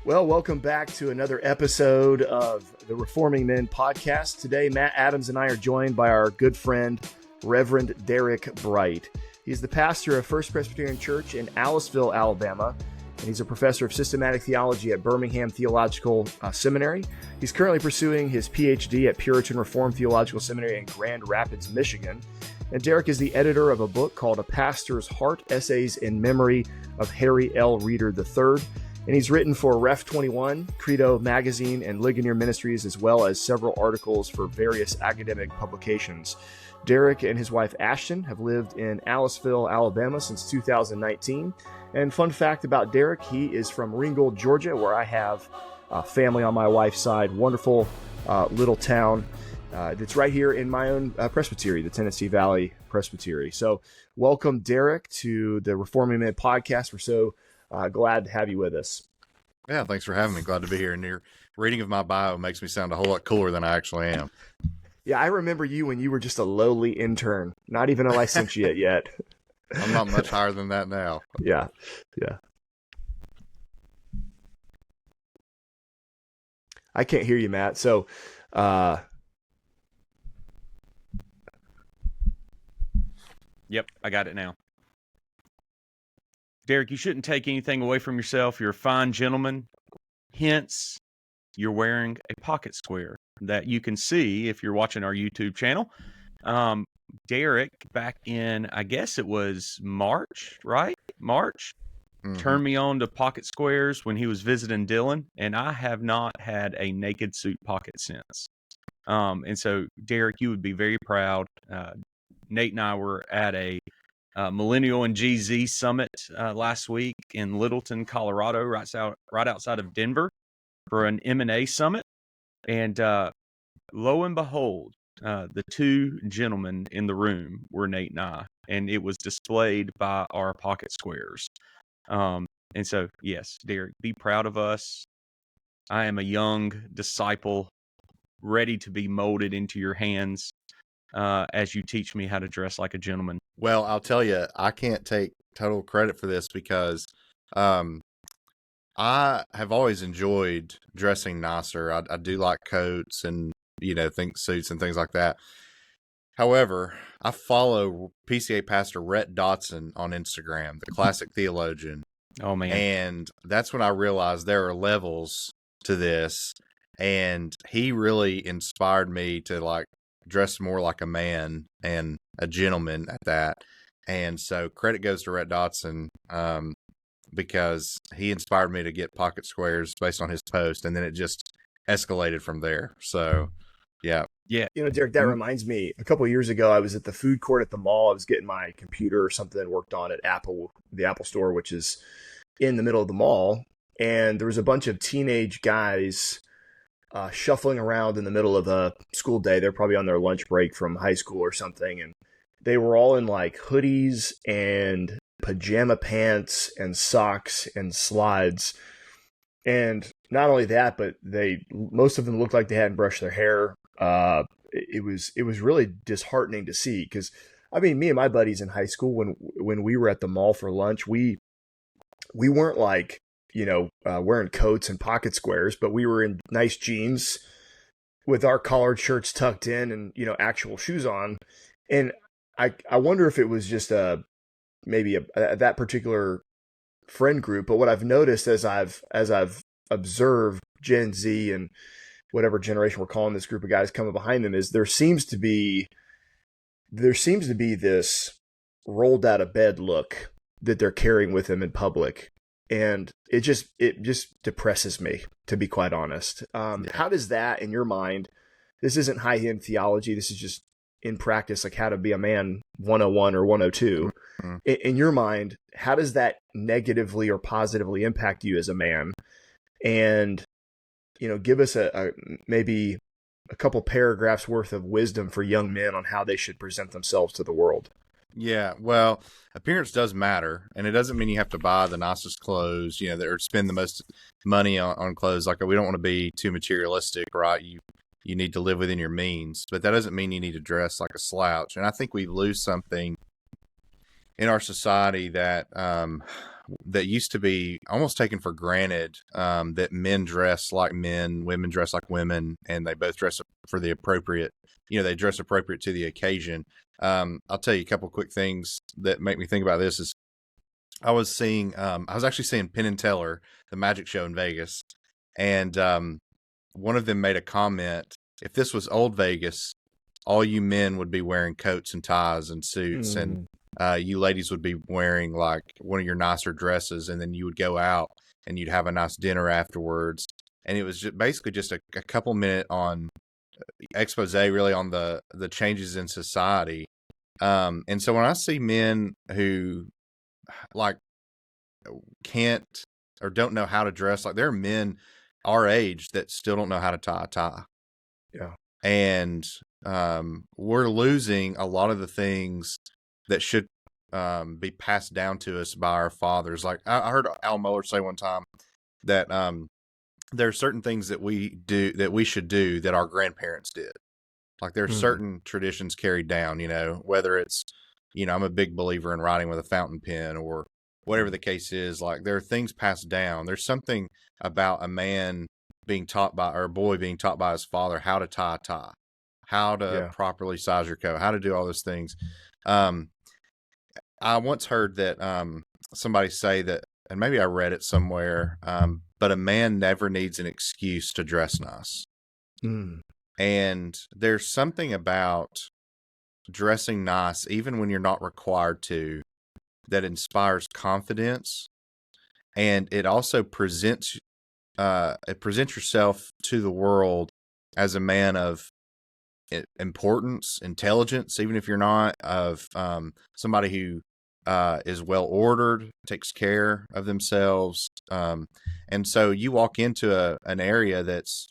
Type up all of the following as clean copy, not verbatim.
Well, welcome back to another episode of the Reforming Men podcast. Today, Matt Adams and I are joined by our good friend, Reverend Derrick Brite. He's the pastor of First Presbyterian Church in Aliceville, Alabama, and he's a professor of systematic theology at Birmingham Theological Seminary. He's currently pursuing his PhD at Puritan Reformed Theological Seminary in Grand Rapids, Michigan. And Derrick is the editor of a book called A Pastor's Heart, Essays in Memory of Harry L. Reeder III. And he's written for Ref 21, Credo Magazine, and Ligonier Ministries, as well as several articles for various academic publications. Derrick and his wife Ashton have lived in Aliceville, Alabama since 2019. And fun fact about Derrick, he is from Ringgold, Georgia, where I have family on my wife's side. Wonderful little town that's right here in my own presbytery, the Tennessee Valley Presbytery. So welcome, Derrick, to the Reforming Men podcast. We're so glad to have you with us. Yeah, thanks for having me. Glad to be here. And your reading of my bio makes me sound a whole lot cooler than I actually am. Yeah, I remember you when you were just a lowly intern, not even a licentiate yet. I'm not much higher than that now. Yeah. I can't hear you, Matt. So, Yep, I got it now. Derrick, you shouldn't take anything away from yourself. You're a fine gentleman. Hence, you're wearing a pocket square that you can see if you're watching our YouTube channel. Derrick, back in, I guess it was March, right? March, turned me on to pocket squares when he was visiting Dylan, and I have not had a naked suit pocket since. And so, Derrick, you would be very proud. Nate and I were at a Millennial and GZ Summit last week in Littleton, Colorado, right outside of Denver for an M&A summit. And lo and behold, the two gentlemen in the room were Nate and I, and it was displayed by our pocket squares. And so, yes, Derrick, be proud of us. I am a young disciple ready to be molded into your hands as you teach me how to dress like a gentleman. Well, I'll tell you, I can't take total credit for this because I have always enjoyed dressing nicer. I do like coats and, think suits and things like that. However, I follow PCA pastor Rhett Dotson on Instagram, the classic theologian. Oh, man. And that's when I realized there are levels to this. And he really inspired me to dress more like a man and a gentleman at that. And so credit goes to Rhett Dotson because he inspired me to get pocket squares based on his post. And then it just escalated from there. So, yeah. Yeah. Derrick, that reminds me, a couple of years ago, I was at the food court at the mall. I was getting my computer or something worked on at the Apple store, which is in the middle of the mall. And there was a bunch of teenage guys shuffling around in the middle of a school day. They're probably on their lunch break from high school or something. And they were all in hoodies and pajama pants and socks and slides. And not only that, but most of them looked like they hadn't brushed their hair. It was really disheartening to see because, me and my buddies in high school, when we were at the mall for lunch, we weren't wearing coats and pocket squares, but we were in nice jeans with our collared shirts tucked in and, actual shoes on. And I wonder if it was just maybe that particular friend group. But what I've noticed as I've observed Gen Z and whatever generation we're calling this group of guys coming behind them is there seems to be this rolled out of bed look that they're carrying with them in public. And it just depresses me, to be quite honest. How does that, in your mind, this isn't high-end theology, this is just in practice, how to be a man 101 or 102. Mm-hmm. In your mind, how does that negatively or positively impact you as a man? And, give us maybe a couple paragraphs worth of wisdom for young men on how they should present themselves to the world. Yeah, well, appearance does matter, and it doesn't mean you have to buy the nicest clothes, or spend the most money on clothes. We don't want to be too materialistic, right? You need to live within your means, but that doesn't mean you need to dress like a slouch. And I think we lose something in our society that that used to be almost taken for granted, that men dress like men, women dress like women, and they both dress for the appropriate, they dress appropriate to the occasion. I'll tell you a couple quick things that make me think about this is I was actually seeing Penn and Teller, the magic show in Vegas, and one of them made a comment, if this was old Vegas, all you men would be wearing coats and ties and suits, and you ladies would be wearing like one of your nicer dresses, and then you would go out and you'd have a nice dinner afterwards. And it was basically just a couple minute on expose really on the changes in society. And so when I see men who like can't or don't know how to dress, like there are men our age that still don't know how to tie a tie. Yeah. And we're losing a lot of the things that should be passed down to us by our fathers. Like I heard Al Mohler say one time that there are certain things that we should do that our grandparents did. Like there are certain traditions carried down, whether it's, I'm a big believer in writing with a fountain pen or whatever the case is. Like there are things passed down. There's something about a man being taught by, or a boy being taught by his father how to tie a tie, how to properly size your coat, how to do all those things. I once heard that somebody say that, and maybe I read it somewhere, but a man never needs an excuse to dress nice. And there's something about dressing nice, even when you're not required to, that inspires confidence. And it also presents yourself to the world as a man of importance, intelligence, even if you're not, of somebody who is well ordered, takes care of themselves. And so you walk into an area that's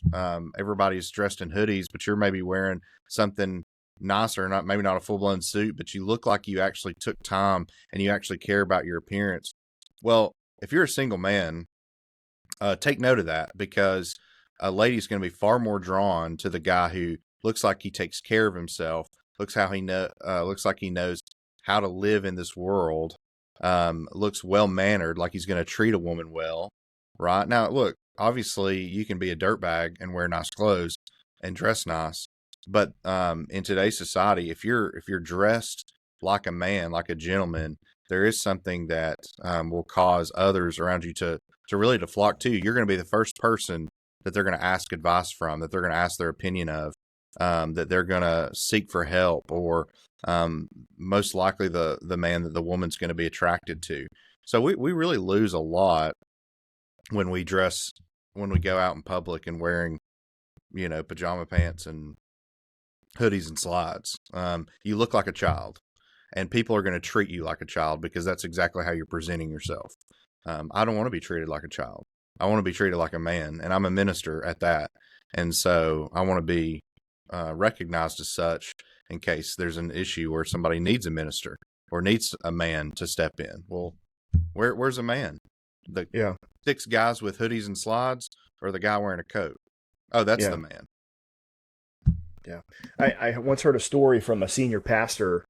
everybody's dressed in hoodies, but you're maybe wearing something nicer, maybe not a full-blown suit, but you look like you actually took time and you actually care about your appearance. Well, if you're a single man, take note of that, because a lady's going to be far more drawn to the guy who looks like he takes care of himself, looks like he knows how to live in this world, looks well-mannered, like he's going to treat a woman well, right? Now, look, obviously you can be a dirtbag and wear nice clothes and dress nice, but in today's society, if you're dressed like a man, like a gentleman, there is something that will cause others around you to flock to. You're going to be the first person that they're going to ask advice from, that they're going to ask their opinion of, that they're going to seek for help, or most likely the man that the woman's going to be attracted to. So we really lose a lot when we go out in public and wearing, pajama pants and hoodies and slides. You look like a child, and people are going to treat you like a child because that's exactly how you're presenting yourself. I don't want to be treated like a child. I want to be treated like a man, and I'm a minister at that. And so I want to be recognized as such in case there's an issue where somebody needs a minister or needs a man to step in. Well, where's a man? The 6 guys with hoodies and slides, or the guy wearing a coat? Oh, that's the man. Yeah. I once heard a story from a senior pastor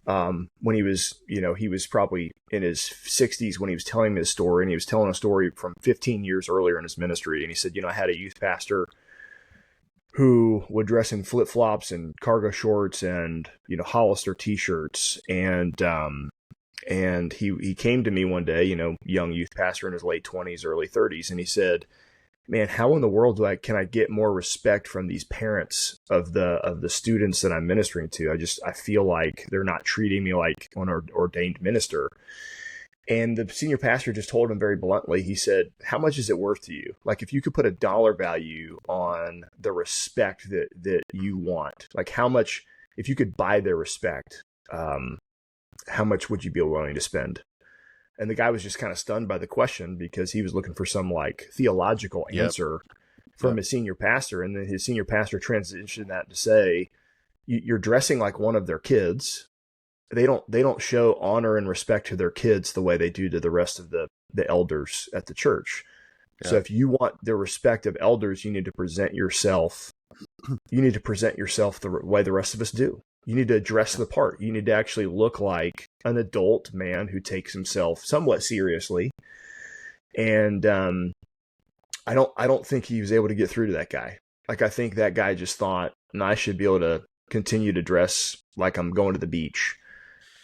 when he was probably in his 60s when he was telling me the story, and he was telling a story from 15 years earlier in his ministry. And he said, I had a youth pastor who would dress in flip-flops and cargo shorts and, Hollister t-shirts. And he came to me one day, young youth pastor in his late 20s, early 30s. And he said, man, how in the world can I get more respect from these parents of the students that I'm ministering to? I feel like they're not treating me like an ordained minister. And the senior pastor just told him very bluntly, he said, how much is it worth to you? Like, if you could put a dollar value on the respect that you want, like how much, if you could buy their respect, how much would you be willing to spend? And the guy was just kind of stunned by the question, because he was looking for some like theological answer from his senior pastor. And then his senior pastor transitioned that to say, you're dressing like one of their kids. They don't show honor and respect to their kids the way they do to the rest of the elders at the church. Yeah. So if you want the respect of elders, you need to present yourself the way the rest of us do. You need to dress the part. You need to actually look like an adult man who takes himself somewhat seriously. And I don't think he was able to get through to that guy. Like, I think that guy just thought, no, I should be able to continue to dress like I'm going to the beach,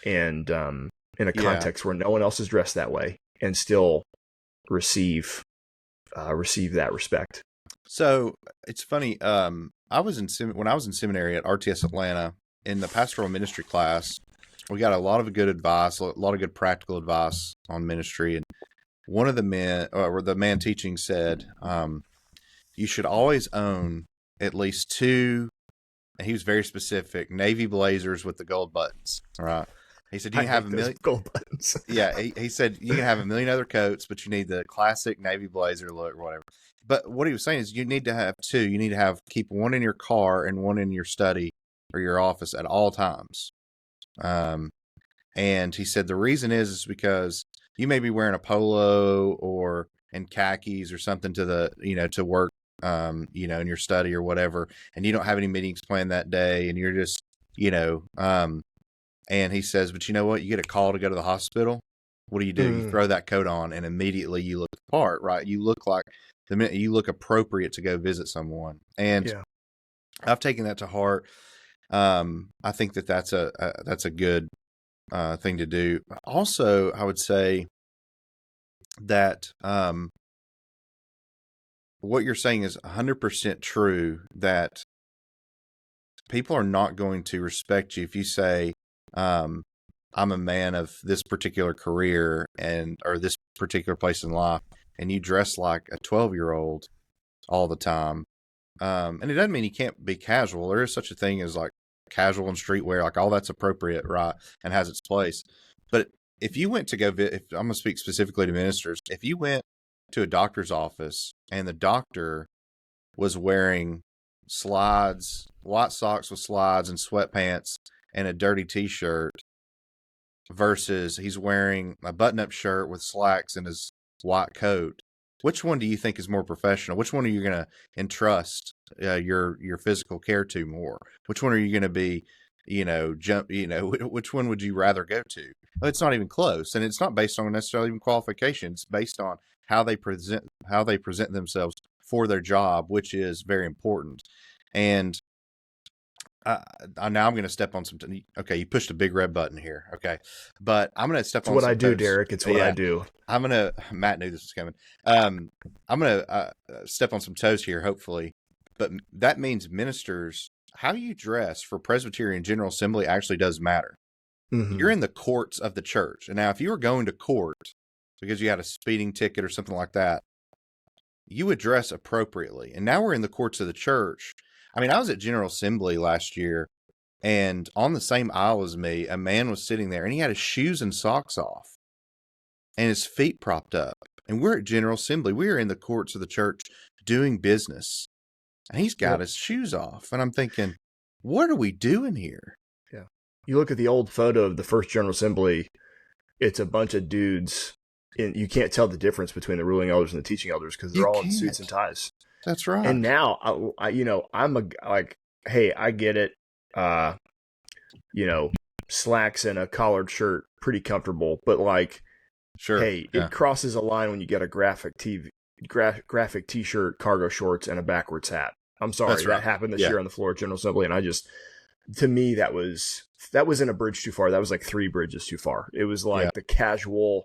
and in a context where no one else is dressed that way, and still receive that respect. So it's funny. I was when I was in seminary at RTS Atlanta in the pastoral ministry class. We got a lot of good advice, a lot of good practical advice on ministry. And one of the men, or the man teaching, said, you should always own at least two, and he was very specific, navy blazers with the gold buttons. All right. He said, you can have a million gold buttons. Yeah. He said, you can have a million other coats, but you need the classic navy blazer look or whatever. But what he was saying is you need to have two. You need to keep one in your car and one in your study or your office at all times. And he said the reason is because you may be wearing a polo or in khakis or something to work, in your study or whatever, and you don't have any meetings planned that day, and you're just, and he says, but you know what? You get a call to go to the hospital. What do? You throw that coat on, and immediately you look the part, right? You look like the minute you look appropriate to go visit someone. And I've taken that to heart. I think that's a good thing to do. Also, I would say that what you're saying is 100% true, that people are not going to respect you if you say, I'm a man of this particular career or this particular place in life, and you dress like a 12-year-old all the time. And it doesn't mean you can't be casual. There is such a thing as like casual and streetwear, like all that's appropriate, right, and has its place. But if you went to if I'm going to speak specifically to ministers, if you went to a doctor's office and the doctor was wearing slides, white socks with slides and sweatpants and a dirty t-shirt, versus he's wearing a button-up shirt with slacks and his white coat, which one do you think is more professional? Which one are you going to entrust your physical care to more? Which one are you going to be, which one would you rather go to? Well, it's not even close, and it's not based on necessarily even qualifications. It's based on how they present themselves for their job, which is very important. And now I'm going to step on some. Okay, you pushed a big red button here. Okay, but I'm going to step on. It's what some I do, toes. Derrick. It's what I do. Matt knew this was coming. I'm going to step on some toes here, hopefully. But that means ministers, how you dress for Presbyterian General Assembly actually does matter. Mm-hmm. You're in the courts of the church, and now if you were going to court because you had a speeding ticket or something like that, you would dress appropriately. And now we're in the courts of the church. I mean, I was at General Assembly last year, and on the same aisle as me, a man was sitting there, and he had his shoes and socks off and his feet propped up. And we're at General Assembly. We are in the courts of the church doing business, and he's got his shoes off. And I'm thinking, what are we doing here? Yeah. You look at the old photo of the first General Assembly, it's a bunch of dudes, and you can't tell the difference between the ruling elders and the teaching elders because they're all in suits and ties. That's right. And now, I'm hey, I get it. Slacks and a collared shirt, pretty comfortable. But sure, hey, it crosses a line when you get a graphic T-shirt, cargo shorts, and a backwards hat. I'm sorry, that happened this year on the floor of General Assembly, and to me, that wasn't a bridge too far. That was like 3 bridges too far. It was like the casual,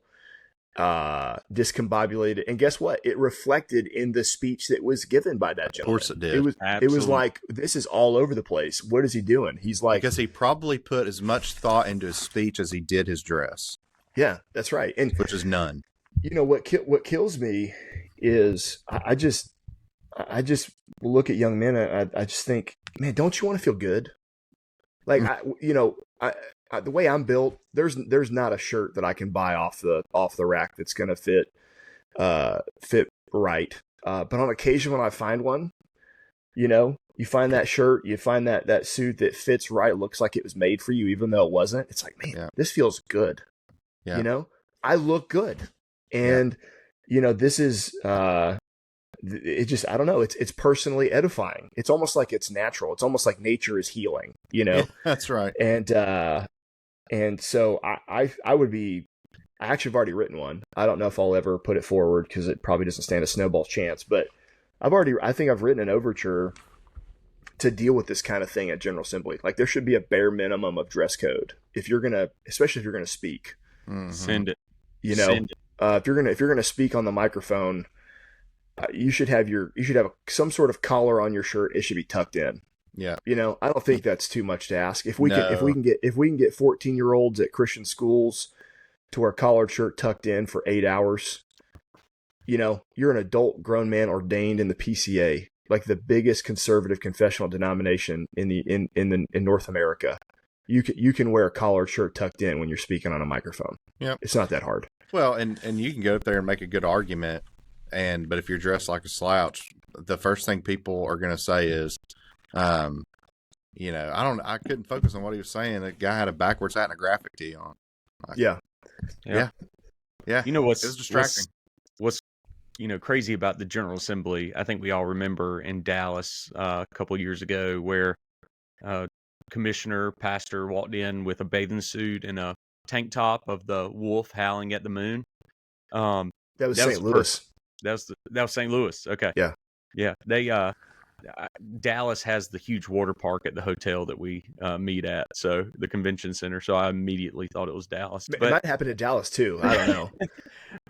discombobulated, and guess what? It reflected in the speech that was given by that gentleman. Of course it did. It was like, this is all over the place. What is he doing? He's like, because he probably put as much thought into his speech as he did his dress. Yeah, that's right. And which is none. What kills me is I just look at young men and I just think, man, don't you want to feel good? Like, the way I'm built, there's not a shirt that I can buy off the rack that's going to fit right. But on occasion when I find one, you find that shirt, you find that suit that fits right, looks like it was made for you, even though it wasn't. It's like, man, this feels good. Yeah. I look good. And, this is, it just, I don't know. It's personally edifying. It's almost like it's natural. It's almost like nature is healing, you know? Yeah, that's right. And so I would be, I actually have already written one. I don't know if I'll ever put it forward because it probably doesn't stand a snowball's chance, but I think I've written an overture to deal with this kind of thing at General Assembly. Like there should be a bare minimum of dress code if you're gonna, especially if you're gonna speak. Mhm. Send it. You know, Send it. if you're gonna speak on the microphone, you should have some sort of collar on your shirt. It should be tucked in. Yeah. You know, I don't think that's too much to ask. If we No. can get 14-year-olds at Christian schools to wear collared shirt tucked in for 8 hours, you know, you're an adult grown man ordained in the PCA, like the biggest conservative confessional denomination in North America. You can wear a collared shirt tucked in when you're speaking on a microphone. Yep. It's not that hard. Well, and you can go up there and make a good argument, but if you're dressed like a slouch, the first thing people are going to say is, you know, I couldn't focus on what he was saying. The guy had a backwards hat and a graphic tee on. Yeah. Yeah. You know It was distracting. What's crazy about the General Assembly? I think we all remember in Dallas a couple of years ago where pastor walked in with a bathing suit and a tank top of the wolf howling at the moon. That was that was St. Louis. That was St. Louis. Okay. Yeah. They Dallas has the huge water park at the hotel that we meet at, so the convention center. So I immediately thought it was Dallas. It might happen to Dallas too. I don't know.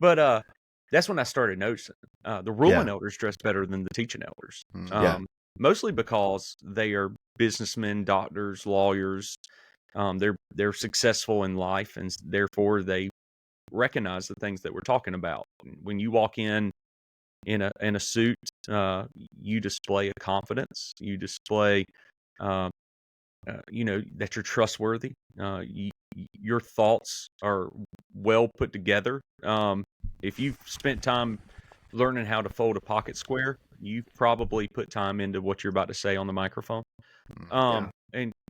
But that's when I started noticing the ruling elders dress better than the teaching elders. Mostly because they are businessmen, doctors, lawyers. They're successful in life, and therefore they recognize the things that we're talking about. When you walk in a suit, you display a confidence. You display, that you're trustworthy. Your thoughts are well put together. If you've spent time learning how to fold a pocket square, you've probably put time into what you're about to say on the microphone.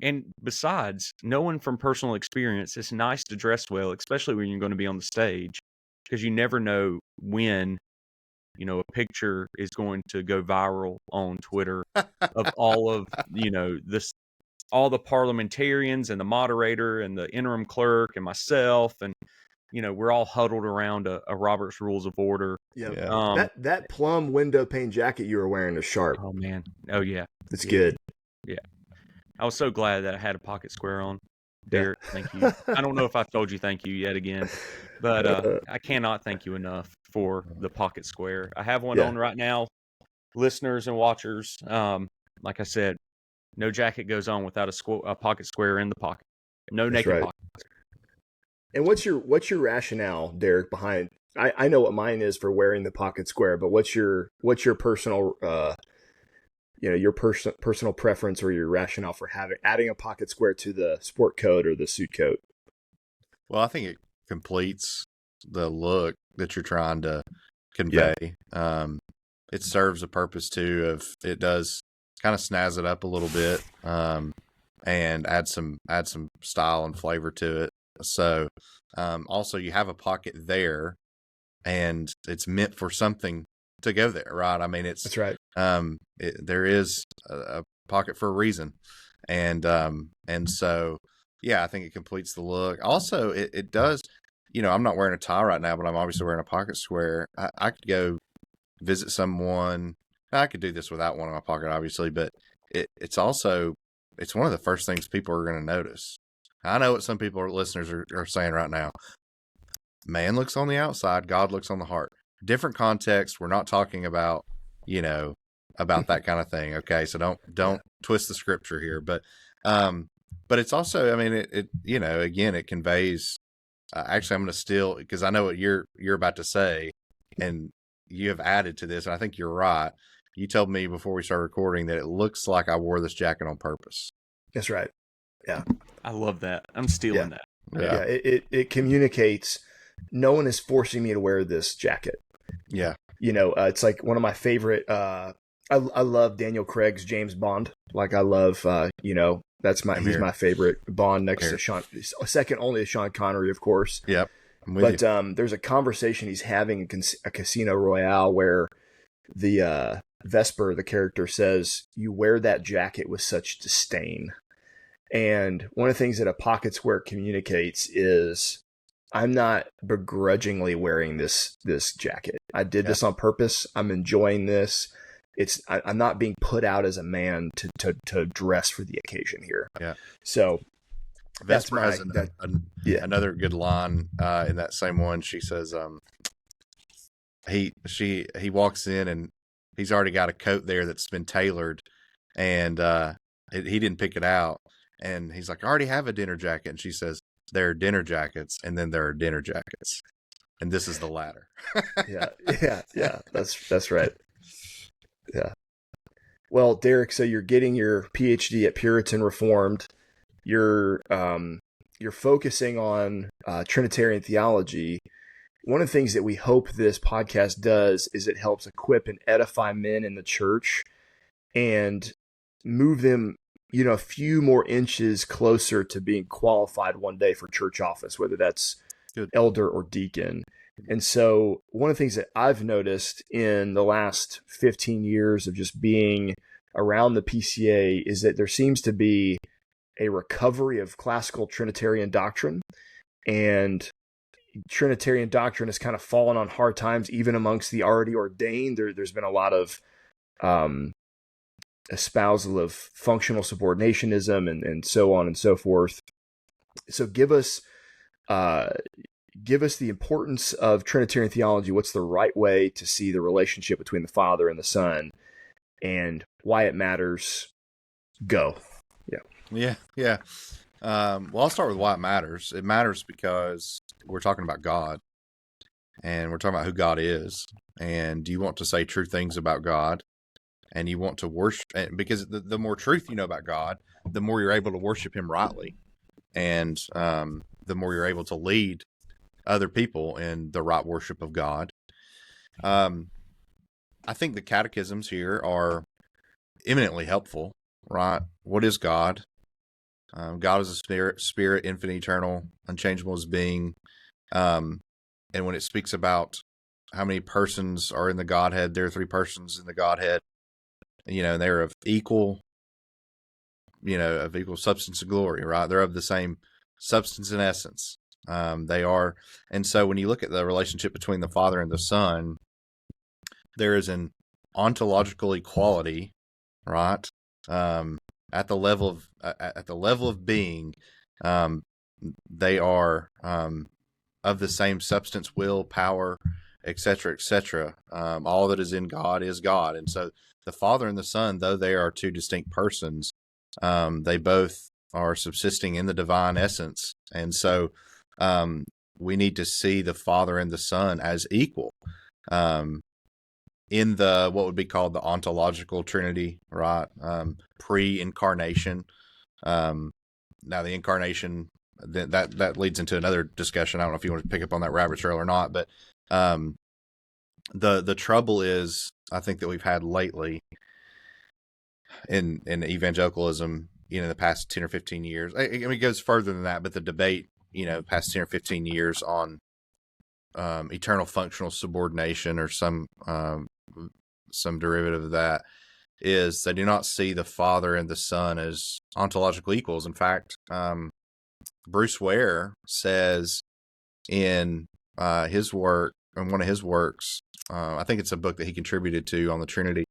And besides, knowing from personal experience, it's nice to dress well, especially when you're going to be on the stage, because you never know when, a picture is going to go viral on Twitter of all of, all the parliamentarians and the moderator and the interim clerk and myself, and we're all huddled around a Robert's Rules of Order. Yeah. That plum window pane jacket you were wearing is sharp. Oh man. Oh yeah. It's good. Yeah. I was so glad that I had a pocket square on. Derrick, thank you. I don't know if I've told you thank you yet again, but I cannot thank you enough for the pocket square. I have one on right now. Listeners and watchers, like I said, no jacket goes on without a pocket square in the pocket. No naked pocket. And what's your rationale, Derrick, behind? I know what mine is for wearing the pocket square, but what's your personal your personal preference or your rationale for adding a pocket square to the sport coat or the suit coat? Well, I think it completes the look that you're trying to convey. It serves a purpose too of it does kind of snazz it up a little bit, and add some style and flavor to it. So, also you have a pocket there, and it's meant for something to go there, right? I mean, that's right. There is a pocket for a reason, and so I think it completes the look. Also, it does. I'm not wearing a tie right now, but I'm obviously wearing a pocket square. I could go visit someone. I could do this without one in my pocket, obviously, but it's one of the first things people are going to notice. I know what some people or listeners are saying right now. Man looks on the outside, God looks on the heart. Different context. We're not talking about, about that kind of thing. Okay. So don't twist the scripture here, but it's also, I mean, it again, it conveys, actually I'm going to steal, because I know what you're about to say, and you have added to this, and I think you're right. You told me before we started recording that it looks like I wore this jacket on purpose. That's right. Yeah. I love that. I'm stealing that. Yeah. It communicates, no one is forcing me to wear this jacket. Yeah. It's like one of my favorite, I love Daniel Craig's James Bond. Like I love, he's my favorite Bond next to Sean, second only to Sean Connery, of course. Yep. But there's a conversation he's having in a Casino Royale where Vesper, the character, says, "You wear that jacket with such disdain." And one of the things that a pocket square communicates is, I'm not begrudgingly wearing this jacket. I did this on purpose. I'm enjoying this. I'm not being put out as a man to dress for the occasion here. Yeah. So that's Vesper has another good line in that same one. She says, he walks in and he's already got a coat there that's been tailored, and he didn't pick it out. And he's like, "I already have a dinner jacket." And she says, "There are dinner jackets, and then there are dinner jackets, and this is the latter." Yeah. That's right. Yeah. Well, Derrick, so you're getting your PhD at Puritan Reformed. You're focusing on Trinitarian theology. One of the things that we hope this podcast does is it helps equip and edify men in the church and move them, a few more inches closer to being qualified one day for church office, whether that's elder or deacon. And so one of the things that I've noticed in the last 15 years of just being around the PCA is that there seems to be a recovery of classical Trinitarian doctrine, and Trinitarian doctrine has kind of fallen on hard times, even amongst the already ordained. There's been a lot of espousal of functional subordinationism and so on and so forth. So give us the importance of Trinitarian theology. What's the right way to see the relationship between the Father and the Son, and why it matters? Go. Yeah. Well, I'll start with why it matters. It matters because we're talking about God, and we're talking about who God is, and you want to say true things about God, and you want to worship, because the more truth you know about God, the more you're able to worship Him rightly, and the more you're able to lead other people in the right worship of God. I think the catechisms here are eminently helpful, right? What is God? God is a spirit, infinite, eternal, unchangeable as being. And when it speaks about how many persons are in the Godhead, there are three persons in the Godhead, and they're of equal substance and glory, right? They're of the same substance and essence. They are. And so when you look at the relationship between the Father and the Son, there is an ontological equality, right? At the level of being, they are of the same substance, will, power, etc., etc. All that is in God is God, and so the Father and the Son, though they are two distinct persons, they both are subsisting in the divine essence, and so we need to see the Father and the Son as equal. In the what would be called the ontological Trinity, right? Pre-incarnation. Now the incarnation, that leads into another discussion. I don't know if you want to pick up on that rabbit trail or not, but the trouble is, I think, that we've had lately in evangelicalism, the past 10 or 15 years. I mean, it goes further than that, but the debate, past 10 or 15 years on eternal functional subordination or some derivative of that, is they do not see the Father and the Son as ontological equals. In fact, Bruce Ware says in his work, in one of his works, I think it's a book that he contributed to on the Trinity,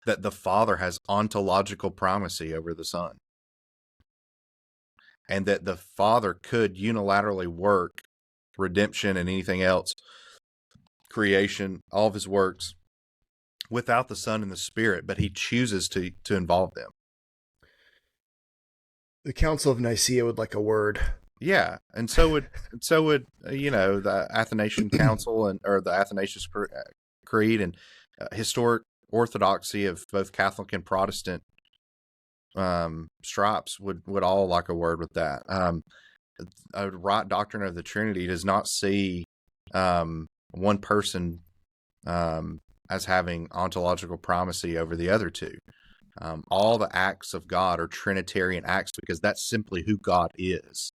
that the Father has ontological primacy over the Son, and that the Father could unilaterally work redemption and anything else, creation, all of his works, without the Son and the Spirit, but he chooses to involve them. The Council of Nicaea would like a word. Yeah, and so would the Athanasian Council or the Athanasius Creed, and historic orthodoxy of both Catholic and Protestant stripes would all like a word with that. A right doctrine of the Trinity does not see one person as having ontological primacy over the other two. All the acts of God are Trinitarian acts because that's simply who God is.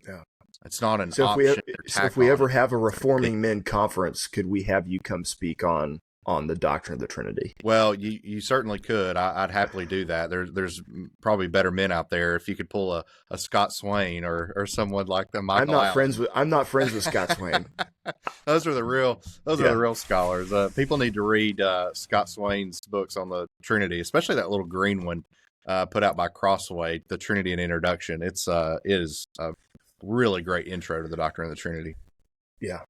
Yeah, it's not an option. So if we ever have a Reforming Men conference, could we have you come speak on on the doctrine of the Trinity. Well, you certainly could. I'd happily do that. There's probably better men out there. If you could pull a Scott Swain or someone like the Michael Allen. I'm not friends with Scott Swain. Those are the real scholars. People need to read Scott Swain's books on the Trinity, especially that little green one put out by Crossway, The Trinity and Introduction. It is a really great intro to the doctrine of the Trinity. Yeah.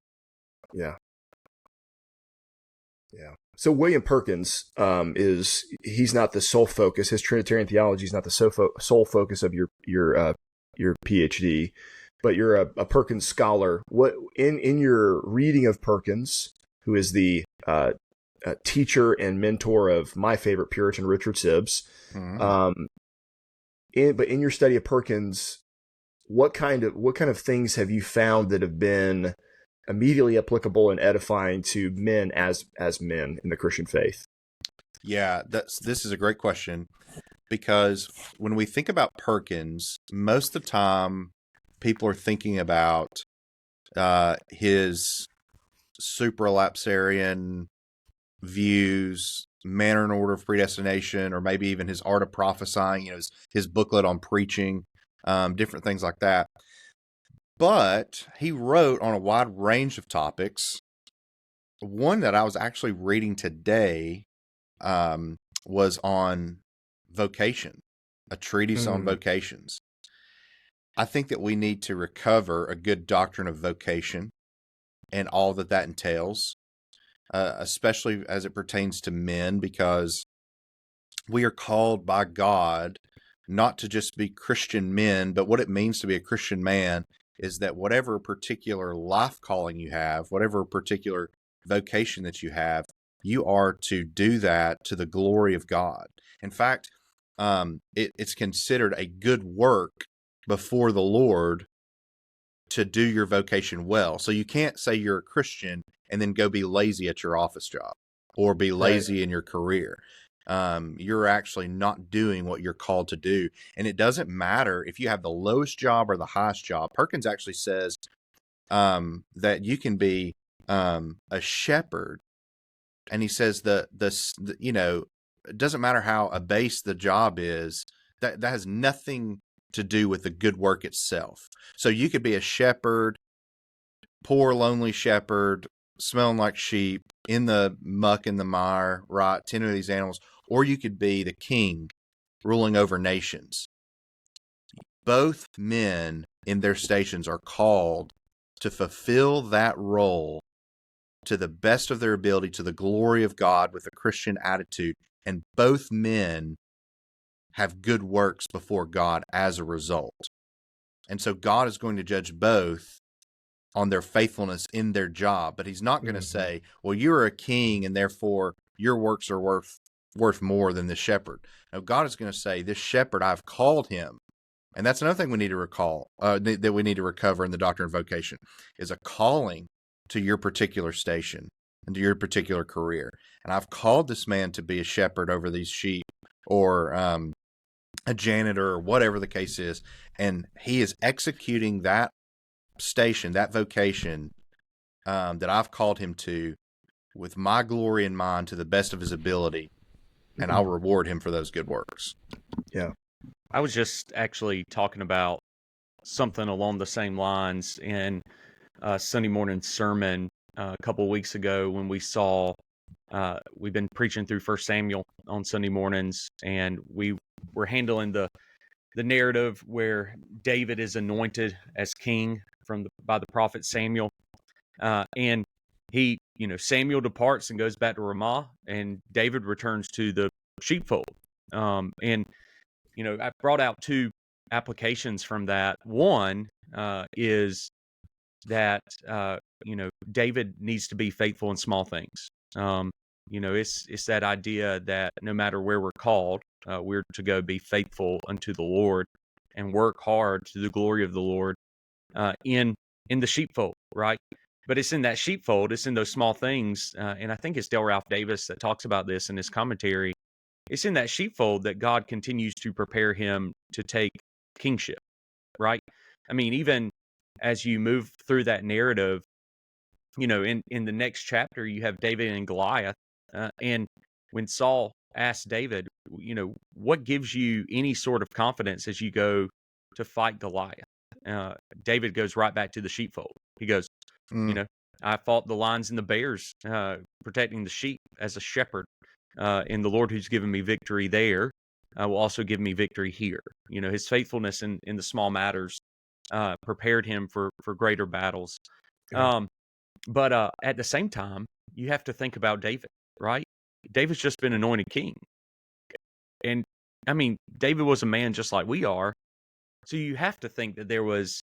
So William Perkins he's not the sole focus. His Trinitarian theology is not the sole focus of your PhD, but you're a Perkins scholar. What in your reading of Perkins, who is the teacher and mentor of my favorite Puritan, Richard Sibbes, but in your study of Perkins, what kind of things have you found that have been immediately applicable and edifying to men as men in the Christian faith? Yeah, this is a great question, because when we think about Perkins, most of the time people are thinking about his supralapsarian views, manner and order of predestination, or maybe even his art of prophesying, his booklet on preaching, different things like that. But he wrote on a wide range of topics. One that I was actually reading today was on vocation, a treatise on vocations. I think that we need to recover a good doctrine of vocation and all that entails, especially as it pertains to men, because we are called by God not to just be Christian men, but what it means to be a Christian man is that whatever particular life calling you have, whatever particular vocation that you have, you are to do that to the glory of God. In fact, it's considered a good work before the Lord to do your vocation well. So you can't say you're a Christian and then go be lazy at your office job or be lazy in your career. You're actually not doing what you're called to do. And it doesn't matter if you have the lowest job or the highest job. Perkins actually says that you can be a shepherd. And he says it doesn't matter how abased the job is, that has nothing to do with the good work itself. So you could be a shepherd, poor, lonely shepherd, smelling like sheep, in the muck and the mire, right, tending to these animals, or you could be the king ruling over nations. Both men in their stations are called to fulfill that role to the best of their ability, to the glory of God, with a Christian attitude. And both men have good works before God as a result. And so God is going to judge both on their faithfulness in their job, but he's not going to say, well, you're a king and therefore your works are worth more than the shepherd. No, God is going to say, this shepherd, I've called him. And that's another thing we need to recall, that we need to recover in the doctrine of vocation, is a calling to your particular station and to your particular career. And I've called this man to be a shepherd over these sheep, or a janitor, or whatever the case is. And he is executing that station, that vocation that I've called him to, with my glory in mind, to the best of his ability, and I'll reward him for those good works. Yeah. I was just actually talking about something along the same lines in Sunday morning sermon a couple of weeks ago, when we saw we've been preaching through 1 Samuel on Sunday mornings, and we were handling the narrative where David is anointed as king by the prophet Samuel, and Samuel departs and goes back to Ramah, and David returns to the sheepfold. And I brought out two applications from that. One is that David needs to be faithful in small things. It's that idea that no matter where we're called, we're to go be faithful unto the Lord and work hard to the glory of the Lord in the sheepfold, right? But it's in that sheepfold, it's in those small things, and I think it's Dale Ralph Davis that talks about this in his commentary. It's in that sheepfold that God continues to prepare him to take kingship, right? I mean, even as you move through that narrative, in the next chapter, you have David and Goliath, And when Saul asked David, what gives you any sort of confidence as you go to fight Goliath? David goes right back to the sheepfold. He goes, you Mm, know, I fought the lions and the bears, protecting the sheep as a shepherd. And the Lord who's given me victory there will also give me victory here. His faithfulness in the small matters prepared him for greater battles. Yeah. Um, but at the same time, you have to think about David, right? David's just been anointed king. And I mean, David was a man just like we are. So you have to think that there was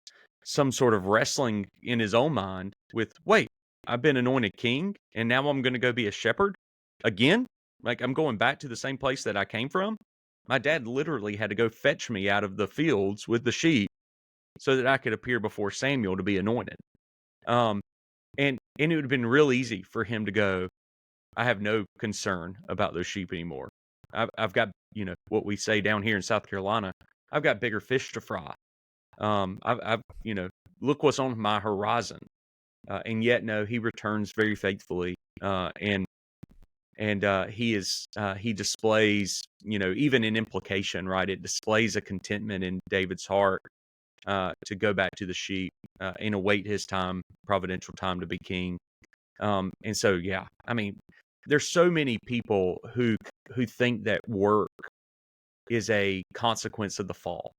some sort of wrestling in his own mind with, wait, I've been anointed king and now I'm going to go be a shepherd again? Like I'm going back to the same place that I came from? My dad literally had to go fetch me out of the fields with the sheep so that I could appear before Samuel to be anointed. Um, and it would have been real easy for him to go, I have no concern about those sheep anymore. I've got, what we say down here in South Carolina, I've got bigger fish to fry. I've look what's on my horizon. And yet, no, he returns very faithfully. And he displays, even in implication, right? It displays a contentment in David's heart to go back to the sheep and await his time, providential time to be king. And so, yeah, I mean, there's so many people who think that work is a consequence of the fall.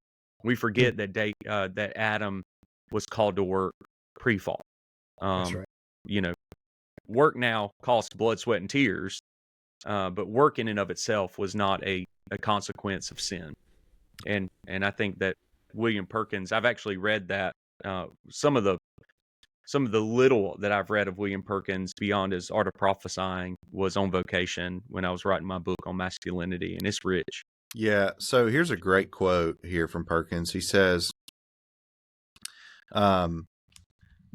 We forget that that Adam was called to work pre-fall. That's Um, right. you know, work now costs blood, sweat, and tears, but work in and of itself was not a consequence of sin. And I think that William Perkins, I've actually read that some of the little that I've read of William Perkins beyond his Art of Prophesying was on vocation when I was writing my book on masculinity, and it's rich. yeah. So here's a great quote here from Perkins. Um,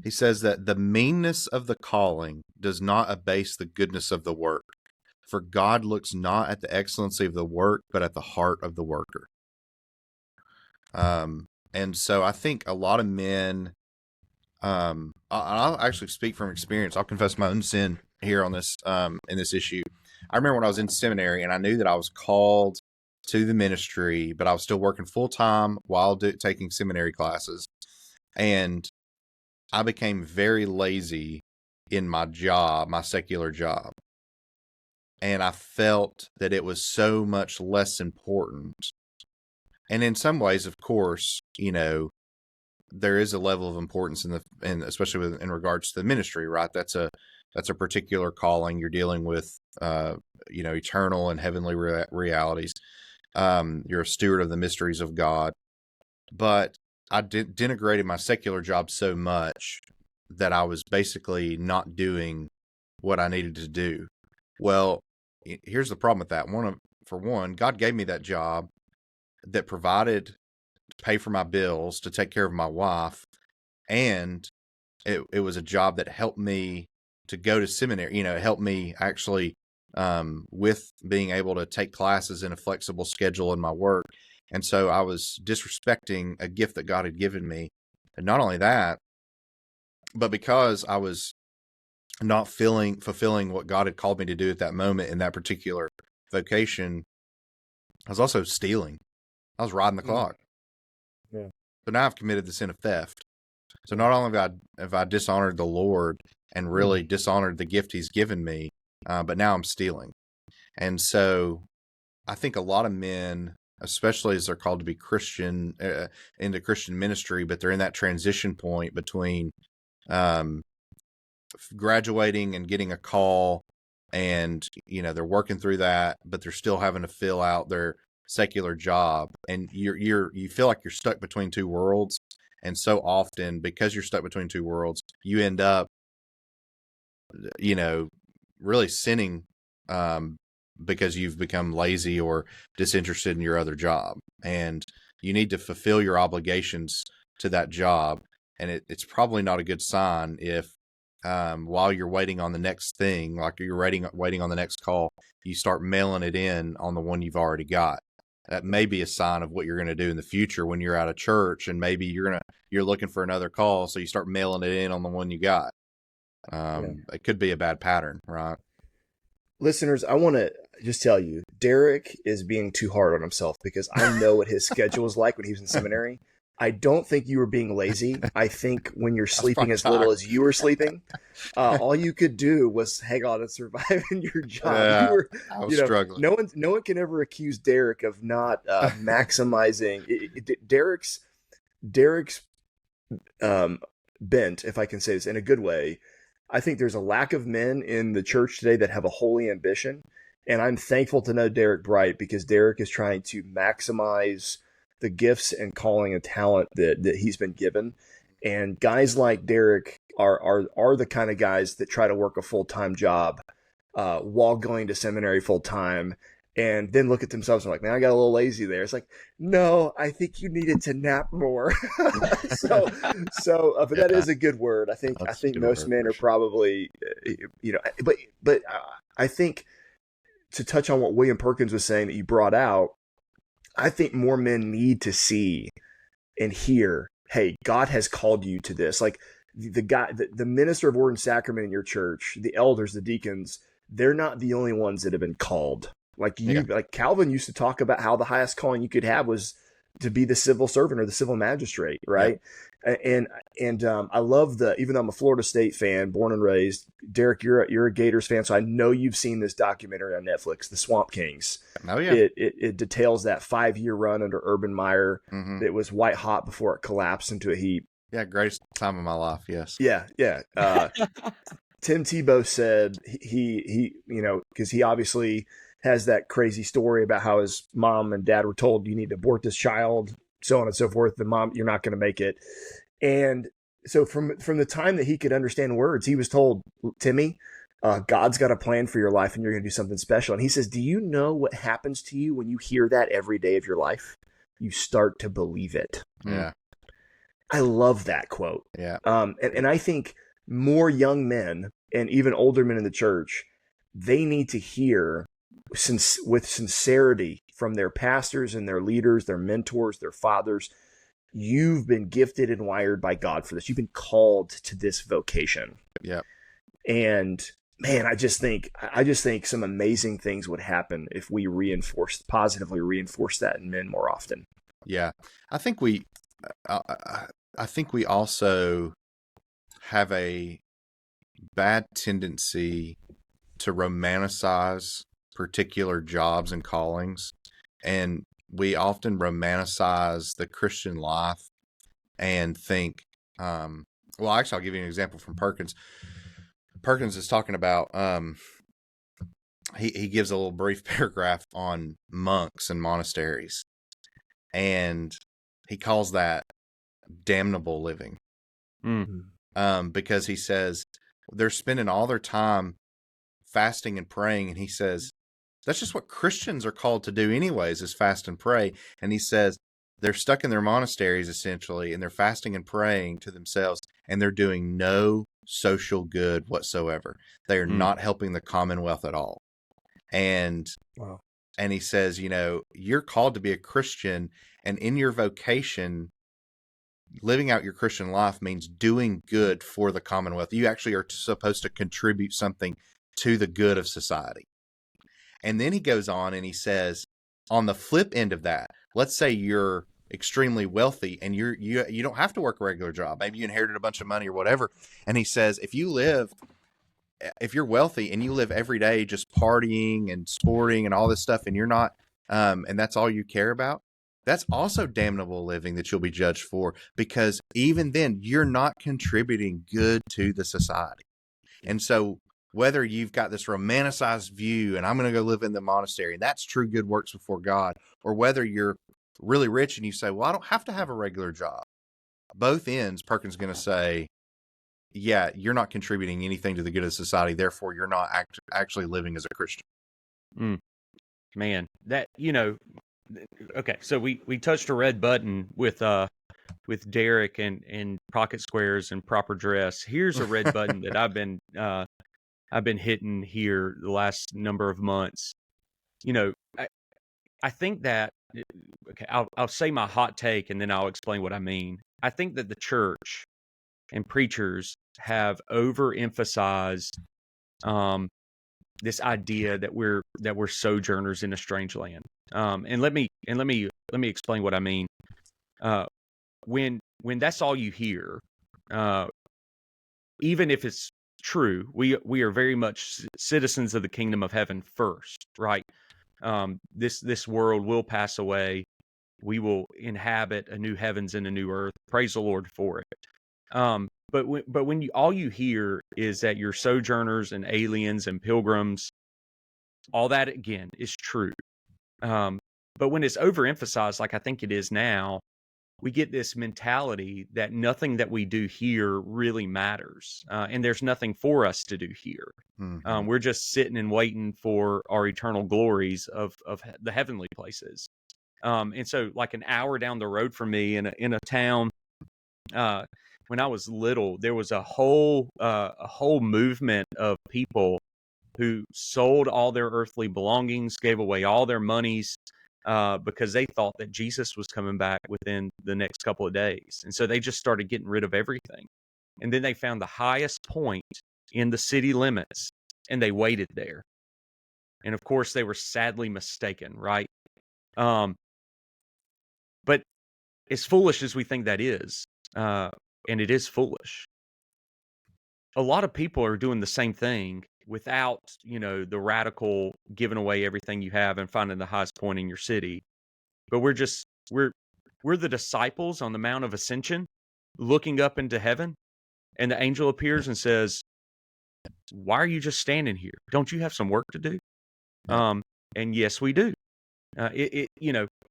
he says that the meanness of the calling does not abase the goodness of the work, for God looks not at the excellency of the work, but at the heart of the worker. And so I think a lot of men, I'll actually speak from experience. I'll confess my own sin here on this, in this issue. I remember when I was in seminary and I knew that I was called to the ministry, but I was still working full time while taking seminary classes. And I became very lazy in my job, my secular job. And I felt that it was so much less important. And in some ways, of course, there is a level of importance and especially in regards to the ministry, right? That's a particular calling. You're dealing with, eternal and heavenly realities. You're a steward of the mysteries of God. But I denigrated my secular job so much that I was basically not doing what I needed to do. Well, here's the problem with that. For one, God gave me that job that provided to pay for my bills, to take care of my wife, and it was a job that helped me to go to seminary. It helped me actually with being able to take classes in a flexible schedule in my work. And so I was disrespecting a gift that God had given me. And not only that, but because I was not fulfilling what God had called me to do at that moment in that particular vocation, I was also stealing. I was riding the clock. Yeah. So now I've committed the sin of theft. So not only have I dishonored the Lord and really dishonored the gift He's given me, but now I'm stealing. And so I think a lot of men, especially as they're called to be Christian, into Christian ministry, but they're in that transition point between graduating and getting a call, and they're working through that, but they're still having to fill out their secular job, and you feel like you're stuck between two worlds. And so often, because you're stuck between two worlds, you end up really sinning, because you've become lazy or disinterested in your other job, and you need to fulfill your obligations to that job. And it's probably not a good sign if while you're waiting on the next thing, like you're waiting on the next call, you start mailing it in on the one you've already got. That may be a sign of what you're going to do in the future when you're out of church, and maybe you're looking for another call, so you start mailing it in on the one you got. It could be a bad pattern, right? Listeners, I want to just tell you, Derrick is being too hard on himself because I know what his schedule was like when he was in seminary. I don't think you were being lazy. I think when you're I was sleeping probably as little tired. as you were sleeping, all you could do was hang on and survive in your job. You Yeah, were, I was struggling. no one can ever accuse Derrick of not maximizing Derrick's bent, if I can say this in a good way. I think there's a lack of men in the church today that have a holy ambition. And I'm thankful to know Derrick Brite because Derrick is trying to maximize the gifts and calling and talent that he's been given. And guys like Derrick are the kind of guys that try to work a full-time job while going to seminary full-time and then look at themselves and like, man, I got a little lazy there. It's like, no, I think you needed to nap more. But that is a good word. I think most men are probably, but I think to touch on what William Perkins was saying that you brought out, I think more men need to see and hear, hey, God has called you to this. Like the minister of word and sacrament in your church, the elders, the deacons, they're not the only ones that have been called. Like Calvin used to talk about how the highest calling you could have was to be the civil servant or the civil magistrate, right? Yeah. And I love even though I'm a Florida State fan, born and raised, Derrick, you're a Gators fan, so I know you've seen this documentary on Netflix, The Swamp Kings. Oh yeah. It details that 5-year run under Urban Meyer. Mm-hmm. That was white hot before it collapsed into a heap. Yeah, greatest time of my life. Yes. Yeah. Tim Tebow said he because he obviously has that crazy story about how his mom and dad were told you need to abort this child, so on and so forth. And mom, you're not going to make it. And so from the time that he could understand words, he was told, Timmy, God's got a plan for your life and you're going to do something special. And he says, do you know what happens to you when you hear that every day of your life? You start to believe it. Yeah. I love that quote. Yeah. And I think more young men and even older men in the church, they need to hear with sincerity from their pastors and their leaders, their mentors, their fathers, you've been gifted and wired by God for this. You've been called to this vocation. Yeah. And man, I just think some amazing things would happen if we positively reinforce that in men more often. Yeah. I think we also have a bad tendency to romanticize particular jobs and callings, and we often romanticize the Christian life and think actually I'll give you an example from Perkins. Perkins is talking about he gives a little brief paragraph on monks and monasteries, and he calls that damnable living. Because he says they're spending all their time fasting and praying, and he says that's just what Christians are called to do anyways, is fast and pray. And he says they're stuck in their monasteries essentially, and they're fasting and praying to themselves, and they're doing no social good whatsoever. They are not helping the commonwealth at all. And wow. And he says, you're called to be a Christian, and in your vocation, living out your Christian life means doing good for the commonwealth. You actually are supposed to contribute something to the good of society. And then he goes on and he says, on the flip end of that, let's say you're extremely wealthy and you don't have to work a regular job. Maybe you inherited a bunch of money or whatever. And he says, if you're wealthy and you live every day just partying and sporting and all this stuff, and you're not, and that's all you care about, that's also damnable living that you'll be judged for, because even then you're not contributing good to the society. And so whether you've got this romanticized view and I'm going to go live in the monastery and that's true good works before God, or whether you're really rich and you say, well, I don't have to have a regular job. Both ends, Perkins is going to say, yeah, you're not contributing anything to the good of society. Therefore, you're not actually living as a Christian. Man, that, okay. So we touched a red button with Derrick and pocket squares and proper dress. Here's a red button that I've been hitting here the last number of months. I think that, okay, I'll say my hot take and then I'll explain what I mean. I think that the church and preachers have overemphasized this idea that we're sojourners in a strange land. And let me explain what I mean. When that's all you hear, even if it's true, we are very much citizens of the kingdom of heaven first, right? This world will pass away. We will inhabit a new heavens and a new earth. Praise the Lord for it. But when all you hear is that you're sojourners and aliens and pilgrims, all that again is true. But when it's overemphasized, like I think it is now, we get this mentality that nothing that we do here really matters, and there's nothing for us to do here. Mm-hmm. We're just sitting and waiting for our eternal glories of the heavenly places. And so, like an hour down the road from me, in a town, when I was little, there was a whole movement of people who sold all their earthly belongings, gave away all their monies, because they thought that Jesus was coming back within the next couple of days. And so they just started getting rid of everything. And then they found the highest point in the city limits, and they waited there. And of course, they were sadly mistaken, right? But as foolish as we think that is, and it is foolish, a lot of people are doing the same thing without, the radical giving away everything you have and finding the highest point in your city. But we're the disciples on the Mount of Ascension, looking up into heaven, and the angel appears and says, "Why are you just standing here? Don't you have some work to do?" Yeah. And yes, we do.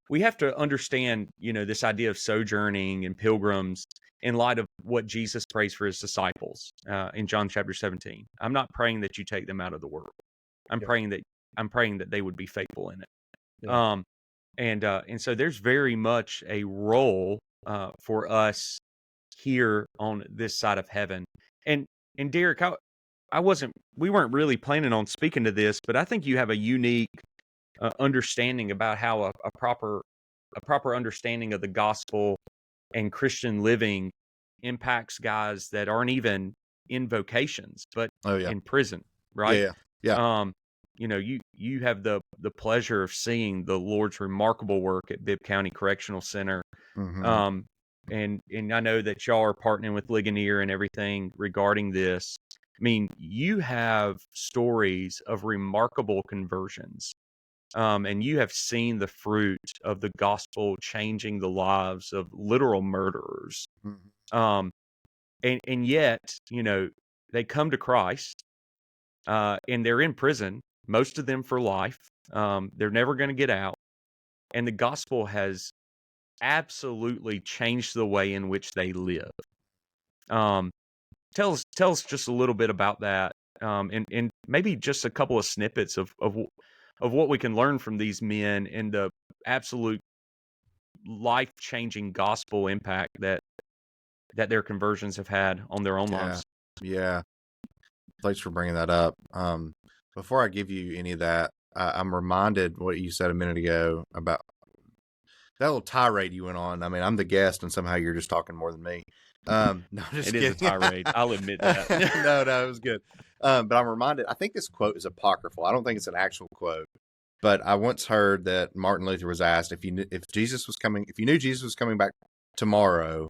We have to understand, this idea of sojourning and pilgrims in light of what Jesus prays for his disciples in John chapter 17. I'm not praying that you take them out of the world. I'm Yeah. praying that they would be faithful in it. Yeah. And so there's very much a role for us here on this side of heaven. And Derrick, we weren't really planning on speaking to this, but I think you have a unique understanding about how a proper understanding of the gospel and Christian living impacts guys that aren't even in vocations, but Oh yeah. in prison, right? Yeah. Yeah. You have the pleasure of seeing the Lord's remarkable work at Bibb County Correctional Center. Mm-hmm. And I know that y'all are partnering with Ligonier and everything regarding this. I mean, you have stories of remarkable conversions. And you have seen the fruit of the gospel changing the lives of literal murderers. Mm-hmm. And yet, they come to Christ, and they're in prison, most of them for life. They're never going to get out. And the gospel has absolutely changed the way in which they live. Tell us just a little bit about that, and maybe just a couple of snippets of what we can learn from these men and the absolute life-changing gospel impact that their conversions have had on their own Yeah. lives. Yeah. Thanks for bringing that up. Before I give you any of that, I'm reminded what you said a minute ago about that little tirade you went on. I mean, I'm the guest, and somehow you're just talking more than me. No, I'm just It kidding. is a tirade. I'll admit that. No, it was good. But I'm reminded. I think this quote is apocryphal. I don't think it's an actual quote. But I once heard that Martin Luther was asked if you knew Jesus was coming back tomorrow,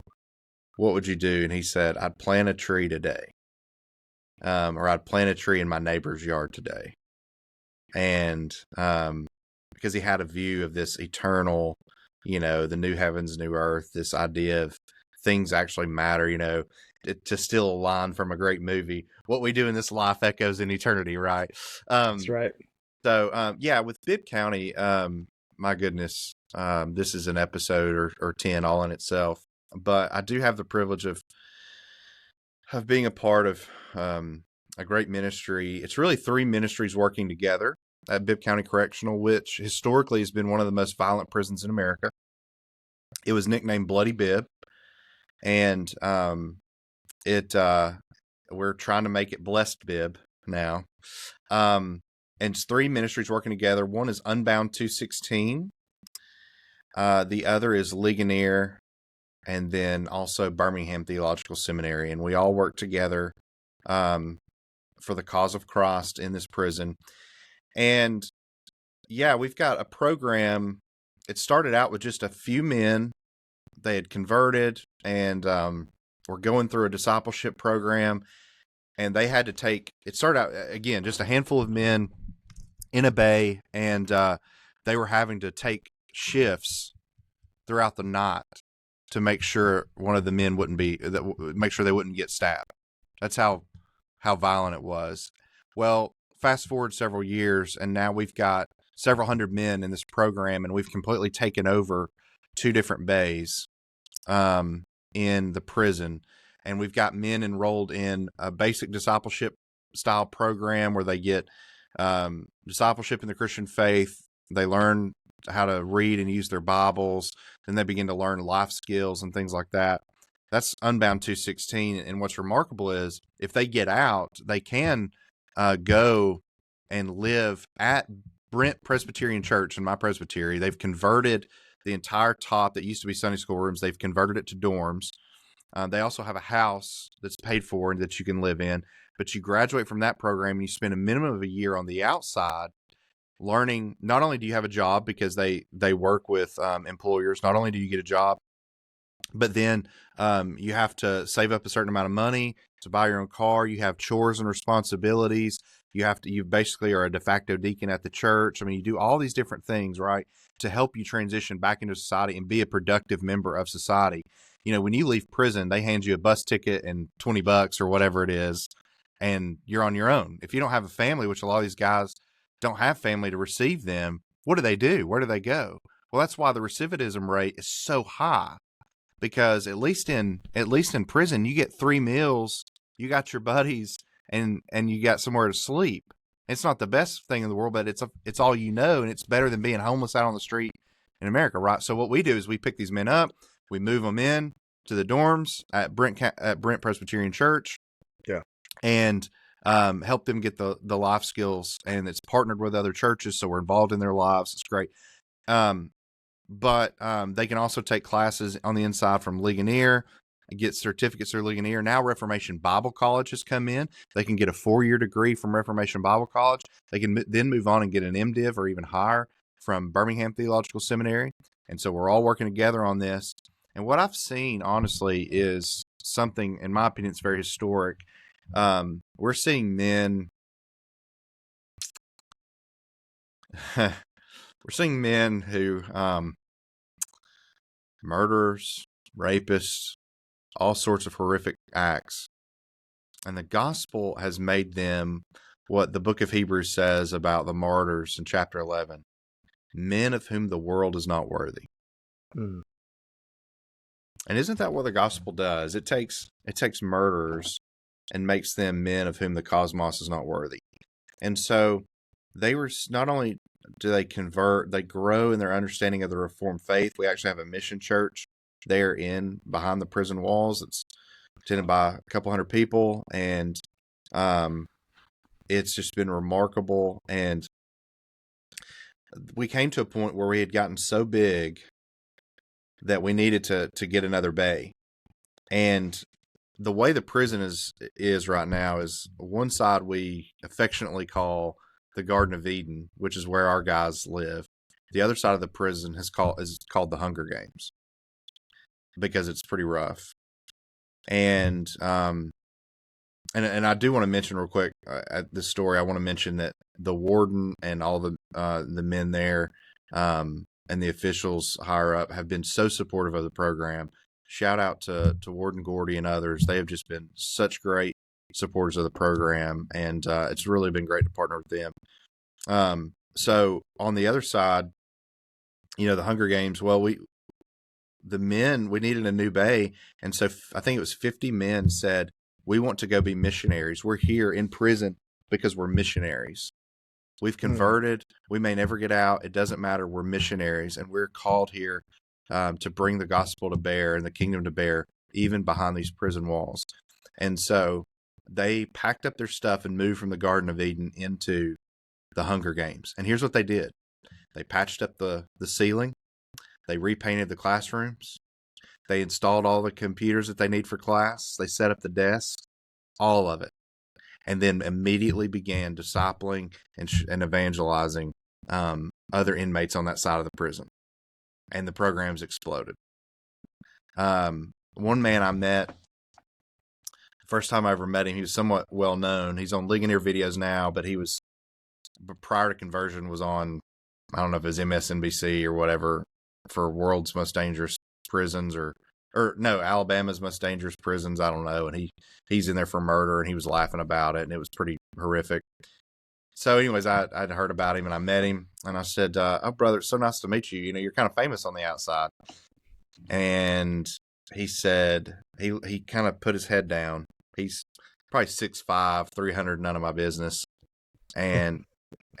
what would you do? And he said, "I'd plant a tree today, or I'd plant a tree in my neighbor's yard today." And because he had a view of this eternal, the new heavens, new earth, this idea of things actually matter, to steal a line from a great movie, what we do in this life echoes in eternity, right? That's right. So, with Bibb County, my goodness, this is an episode or 10 all in itself. But I do have the privilege of being a part of a great ministry. It's really 3 ministries working together at Bibb County Correctional, which historically has been one of the most violent prisons in America. It was nicknamed Bloody Bibb, and we're trying to make it Blessed Bibb now. And it's 3 ministries working together. One is Unbound 216. The other is Ligonier, and then also Birmingham Theological Seminary. And we all work together for the cause of Christ in this prison. And yeah, we've got a program. It started out with just a few men. They had converted and were going through a discipleship program. And they had to take, it started out, again, just a handful of men in a bay. And they were having to take shifts throughout the night to make sure one of the men make sure they wouldn't get stabbed. That's how violent it was. Well, fast forward several years, and now we've got several hundred men in this program, and we've completely taken over 2 different bays in the prison. And we've got men enrolled in a basic discipleship style program where they get discipleship in the Christian faith. They learn how to read and use their Bibles. Then they begin to learn life skills and things like that. That's Unbound 216. And what's remarkable is if they get out, they can go and live at Brite Presbyterian Church in my presbytery. They've converted the entire top that used to be Sunday school rooms. They've converted it to dorms. They also have a house that's paid for and that you can live in. But you graduate from that program and you spend a minimum of a year on the outside learning. Not only do you have a job because they work with employers, not only do you get a job, but then you have to save up a certain amount of money to buy your own car. You have chores and responsibilities. You basically are a de facto deacon at the church. I mean, you do all these different things, right, to help you transition back into society and be a productive member of society. You know, when you leave prison, they hand you a bus ticket and $20 or whatever it is, and you're on your own. If you don't have a family, which a lot of these guys don't have family to receive them, what do they do? Where do they go? Well, that's why the recidivism rate is so high, because at least in prison, you get 3 meals, you got your buddies, and you got somewhere to sleep. It's not the best thing in the world, but it's all you know, and it's better than being homeless out on the street in America, right? So what we do is we pick these men up, we move them in to the dorms at Brite Presbyterian Church, Yeah, and help them get the life skills. And it's partnered with other churches, so we're involved in their lives. It's great. But they can also take classes on the inside from Ligonier, get certificates through Ligonier. Now Reformation Bible College has come in. They can get a 4-year degree from Reformation Bible College. They can then move on and get an MDiv or even higher from Birmingham Theological Seminary. And so we're all working together on this. And what I've seen, honestly, is something, in my opinion, it's very historic. We're seeing men... we're seeing men who... murderers, rapists, all sorts of horrific acts. And the gospel has made them what the book of Hebrews says about the martyrs in chapter 11, men of whom the world is not worthy. Mm. And isn't that what the gospel does? It takes murderers and makes them men of whom the cosmos is not worthy. And so they were, not only do they convert, they grow in their understanding of the Reformed faith. We actually have a mission church there behind the prison walls. It's attended by a couple hundred people, and it's just been remarkable. And we came to a point where we had gotten so big that we needed to get another bay. And the way the prison is right now is, one side we affectionately call the Garden of Eden, which is where our guys live. The other side of the prison is called the Hunger Games, because it's pretty rough. And I do want to mention real quick at this story. I want to mention that the warden and all the men there and the officials higher up have been so supportive of the program. Shout out to Warden Gordy and others. They have just been such great supporters of the program, and it's really been great to partner with them. So on the other side, the Hunger Games, well, we needed a new bay. And so I think it was 50 men said, we want to go be missionaries. We're here in prison because we're missionaries. We've converted. We may never get out. It doesn't matter. We're missionaries, and we're called here to bring the gospel to bear and the kingdom to bear, even behind these prison walls. And so they packed up their stuff and moved from the Garden of Eden into the Hunger Games. And here's what they did. They patched up the ceiling. They repainted the classrooms. They installed all the computers that they need for class. They set up the desks, all of it. and then immediately began discipling and evangelizing other inmates on that side of the prison. And the programs exploded. One man I met, first time I ever met him, he was somewhat well known. He's on Ligonier videos now, but he was, prior to conversion, was on, I don't know if it was MSNBC or whatever, for World's Most Dangerous Prisons or no, Alabama's Most Dangerous Prisons. I don't know. And he's in there for murder, and he was laughing about it, and it was pretty horrific. So anyways, I'd heard about him, and I met him, and I said, oh, brother, it's so nice to meet you. You know, you're kind of famous on the outside. And he said, he kind of put his head down. He's probably 6'5", 300, none of my business. And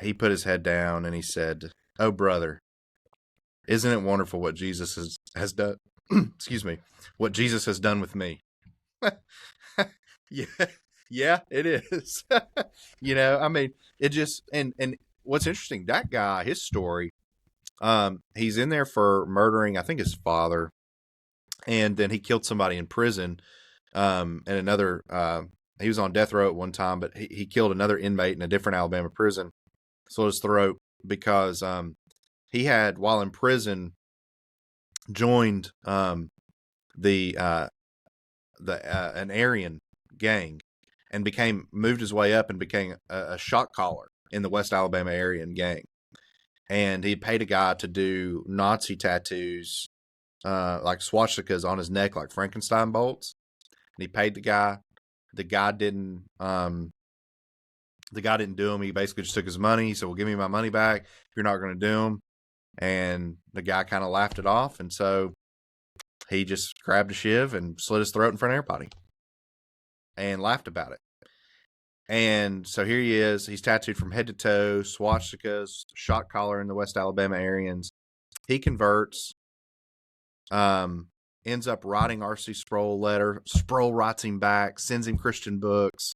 he put his head down, and he said, oh, brother, isn't it wonderful what Jesus has done? Excuse me, what Jesus has done with me. Yeah, it is. You know, I mean, it just, and what's interesting, that guy, his story, he's in there for murdering, I think, his father, and then he killed somebody in prison, and another, he was on death row at one time, but he killed another inmate in a different Alabama prison, slit his throat, because he had, while in prison, joined an Aryan gang, and moved his way up and became a shot caller in the West Alabama Aryan gang. And he paid a guy to do Nazi tattoos, like swastikas on his neck, like Frankenstein bolts. And he paid the guy. The guy didn't do them. He basically just took his money. He said, well, give me my money back if you're not going to do them. And the guy kind of laughed it off. And so he just grabbed a shiv and slit his throat in front of everybody and laughed about it. And so here he is. He's tattooed from head to toe, swastikas, shot collar in the West Alabama Aryans. He converts, ends up writing R.C. Sproul a letter. Sproul writes him back, sends him Christian books.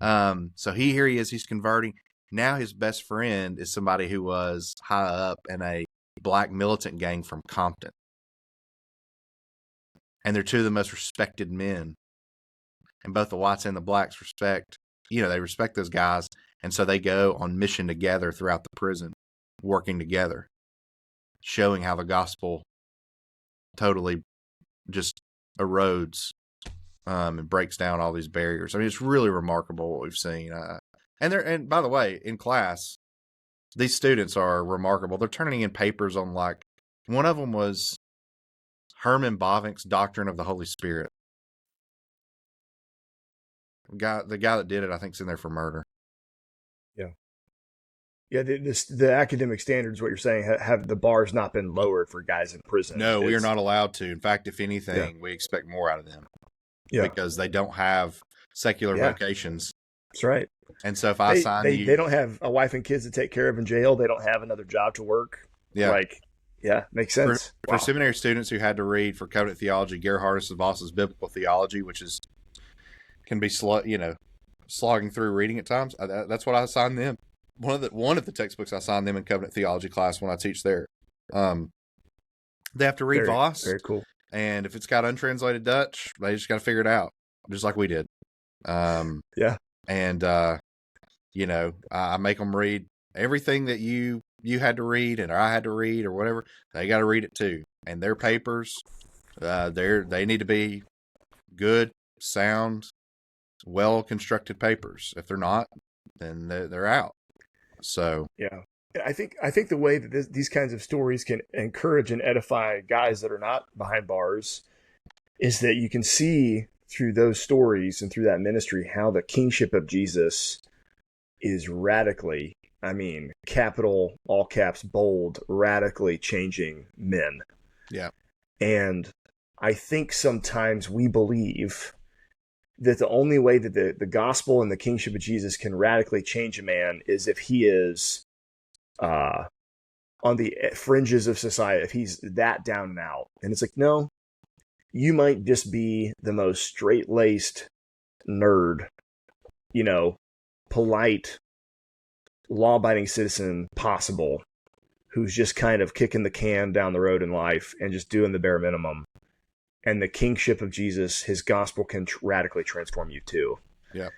So here he is. He's converting. Now his best friend is somebody who was high up in a black militant gang from Compton. And they're two of the most respected men. And both the whites and the blacks respect those guys. And so they go on mission together throughout the prison, working together, showing how the gospel totally just erodes and breaks down all these barriers. I mean, it's really remarkable what we've seen. And by the way, in class, these students are remarkable. They're turning in papers on, like, one of them was Herman Bavinck's Doctrine of the Holy Spirit. The guy that did it, I think, is in there for murder. Yeah, the academic standards, what you're saying, have the bars not been lowered for guys in prison? No, we are not allowed to. In fact, if anything, we expect more out of them. Yeah. Because they don't have secular vocations. That's right. And so if I sign you... They don't have a wife and kids to take care of in jail. They don't have another job to work. Yeah. Makes sense. For seminary students who had to read for covenant theology, Gerhardus of Voss's biblical theology, which can be slogging through reading at times. That's what I assigned them. One of the textbooks I assigned them in covenant theology class when I teach there. They have to read Voss. Very cool. And if it's got untranslated Dutch, they just got to figure it out, just like we did. And I make them read everything that you had to read and I had to read or whatever. They got to read it too. And their papers, they need to be good, sound, well-constructed papers. If they're not, then they're out. So I think the way that these kinds of stories can encourage and edify guys that are not behind bars is that you can see through those stories and through that ministry how the kingship of Jesus is radically, I mean, capital, all caps, bold, radically changing men. Yeah. And I think sometimes we believe that the only way that the gospel and the kingship of Jesus can radically change a man is if he is on the fringes of society, if he's that down and out. And it's like, no, you might just be the most straight-laced nerd, polite, law-abiding citizen possible, who's just kind of kicking the can down the road in life and just doing the bare minimum. And the kingship of Jesus, his gospel can radically transform you too. Yeah.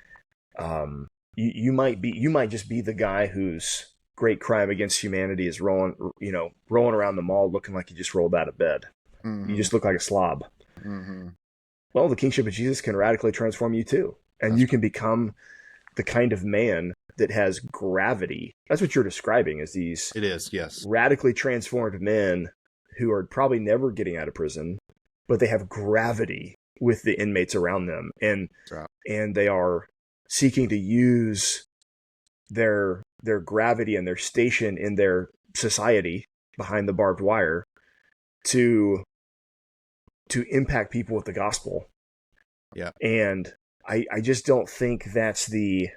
you might just be the guy whose great crime against humanity is rolling around the mall looking like you just rolled out of bed. Mm-hmm. You just look like a slob. Mm-hmm. Well, the kingship of Jesus can radically transform you too. And you can become the kind of man that has gravity. That's what you're describing, is these It is, yes. radically transformed men who are probably never getting out of prison, but they have gravity with the inmates around them. And they are seeking to use their gravity and their station in their society behind the barbed wire to impact people with the gospel. Yeah. And I just don't think the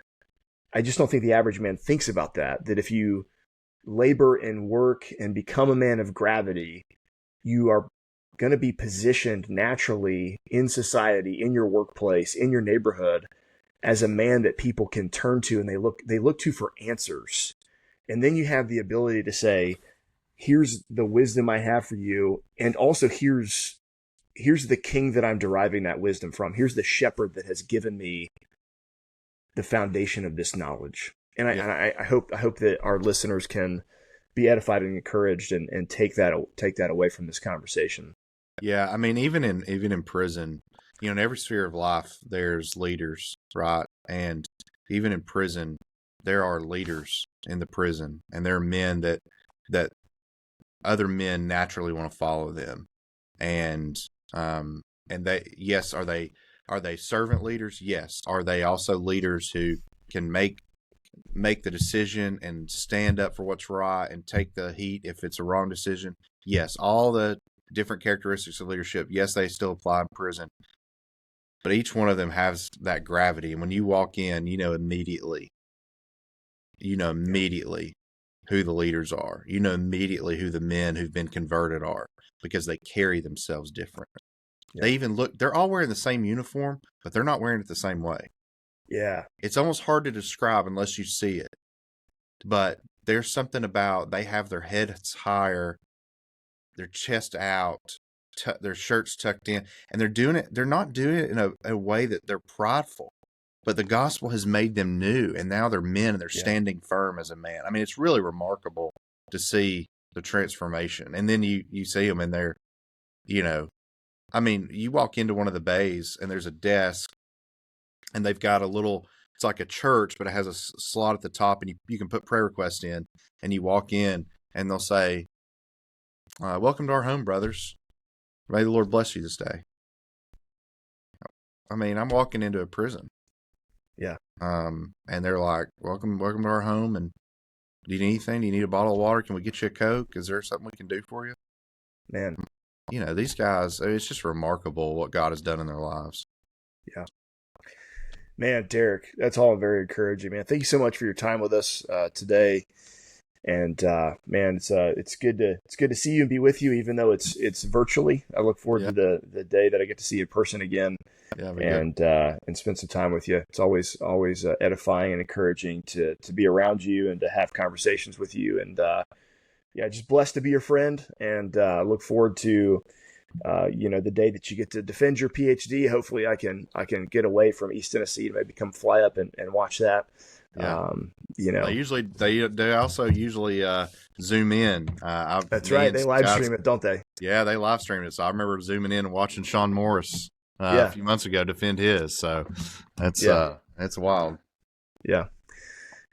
average man thinks about that if you labor and work and become a man of gravity, you are going to be positioned naturally in society, in your workplace, in your neighborhood, as a man that people can turn to and they look to for answers. And then you have the ability to say, here's the wisdom I have for you, and also here's the king that I'm deriving that wisdom from. Here's the shepherd that has given me the foundation of this knowledge. And I hope that our listeners can be edified and encouraged and take that away from this conversation. Yeah, I mean, even in prison, in every sphere of life, there's leaders, right? And even in prison, there are leaders in the prison, and there are men that other men naturally want to follow them. And they, yes, are they servant leaders? Yes. Are they also leaders who can make the decision and stand up for what's right and take the heat if it's a wrong decision? Yes. All the different characteristics of leadership, yes, they still apply in prison. But each one of them has that gravity. And when you walk in, you know immediately who the leaders are. You know immediately who the men who've been converted are, because they carry themselves different. Yeah. They even they're all wearing the same uniform, but they're not wearing it the same way. Yeah. It's almost hard to describe unless you see it. But there's something about, they have their heads higher, their chest out, their shirts tucked in, and they're not doing it in a way that they're prideful, but the gospel has made them new, and now they're men, and they're standing firm as a man. I mean, it's really remarkable to see the transformation. And then you see them, and they're, I mean, you walk into one of the bays, and there's a desk, and they've got it's like a church, but it has a slot at the top, and you can put prayer requests in, and you walk in, and they'll say, welcome to our home, brothers. May the Lord bless you this day. I mean, I'm walking into a prison. Yeah. And they're like, welcome to our home. And do you need anything? Do you need a bottle of water? Can we get you a Coke? Is there something we can do for you? Man. These guys, it's just remarkable what God has done in their lives. Yeah. Man, Derrick, that's all very encouraging, man. Thank you so much for your time with us today. And man, it's good to see you and be with you, even though it's virtually. I look forward to the day that I get to see you in person again, and spend some time with you. It's always edifying and encouraging to be around you and to have conversations with you. And just blessed to be your friend, and look forward to the day that you get to defend your PhD. Hopefully, I can get away from East Tennessee to maybe come fly up and watch that. Yeah. They also usually zoom in. That's right. They live stream it, don't they? Yeah, they live stream it. So I remember zooming in and watching Sean Morris a few months ago defend his. So that's wild. Yeah.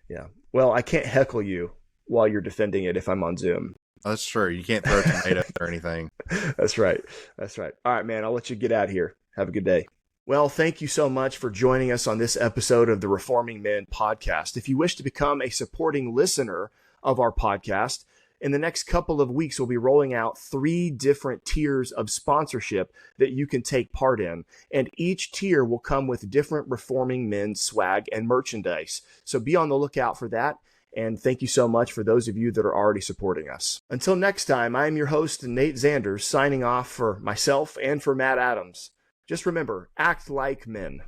Yeah. Well, I can't heckle you while you're defending it if I'm on Zoom. That's true. You can't throw tomatoes or anything. That's right. All right, man. I'll let you get out of here. Have a good day. Well, thank you so much for joining us on this episode of the Reforming Men podcast. If you wish to become a supporting listener of our podcast, in the next couple of weeks, we'll be rolling out 3 different tiers of sponsorship that you can take part in. And each tier will come with different Reforming Men swag and merchandise. So be on the lookout for that. And thank you so much for those of you that are already supporting us. Until next time, I am your host, Nate Zanders, signing off for myself and for Matt Adams. Just remember, act like men.